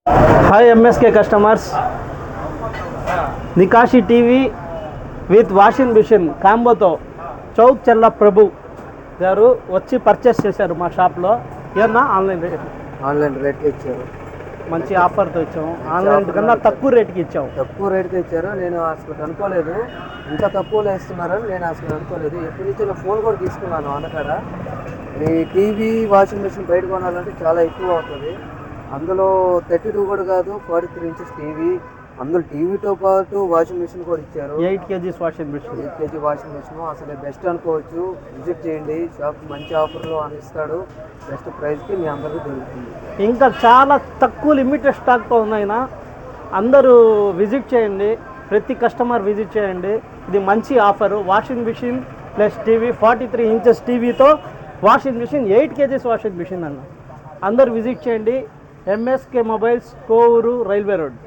Hi MSK customers, నికాషి TV with washing machine కాంబోతో చౌక్ చెల్ల ప్రభు గారు వచ్చి పర్చేస్ చేశారు మా షాప్లో. ఏమన్నా ఆన్లైన్ రేట్కి ఇచ్చారు, మంచి ఆఫర్తో ఇచ్చాము. ఆన్లైన్ కన్నా తక్కువ రేట్కి ఇచ్చాము. తక్కువ రేట్కి ఇచ్చారు. నేను అసలు అనుకోలేదు ఇంత తక్కువలో ఇస్తున్నారని. నేను అసలు అనుకోలేదు. ఎప్పటి నుంచి నేను ఫోన్ కూడా తీసుకున్నాను అన్నకాడ. ఈ టీవీ వాషింగ్ మిషన్ బయట కొనాలంటే చాలా ఎక్కువ అవుతుంది. అందులో 32 కూడా కాదు, 43 ఇంచెస్ టీవీ. అందులో టీవీతో పాటు వాషింగ్ మిషన్ కూడా ఇచ్చారు. 8 kg washing machine. 8 kg washing machine అసలు బెస్ట్ అనుకోవచ్చు. విజిట్ చేయండి, షాప్ మంచి ఆఫర్లో అందిస్తాడు. బెస్ట్ ప్రైస్కి మీ అందరికీ దొరుకుతుంది. ఇంకా చాలా తక్కువ లిమిటెడ్ స్టాక్తో ఉన్నాయినా, అందరూ విజిట్ చేయండి. ప్రతి కస్టమర్ విజిట్ చేయండి. ఇది మంచి offer. Washing machine plus TV, 43 inches టీవీతో washing machine, 8 kg washing machine అన్న. అందరూ విజిట్ చేయండి. MSK mobiles, Kovur, railway road.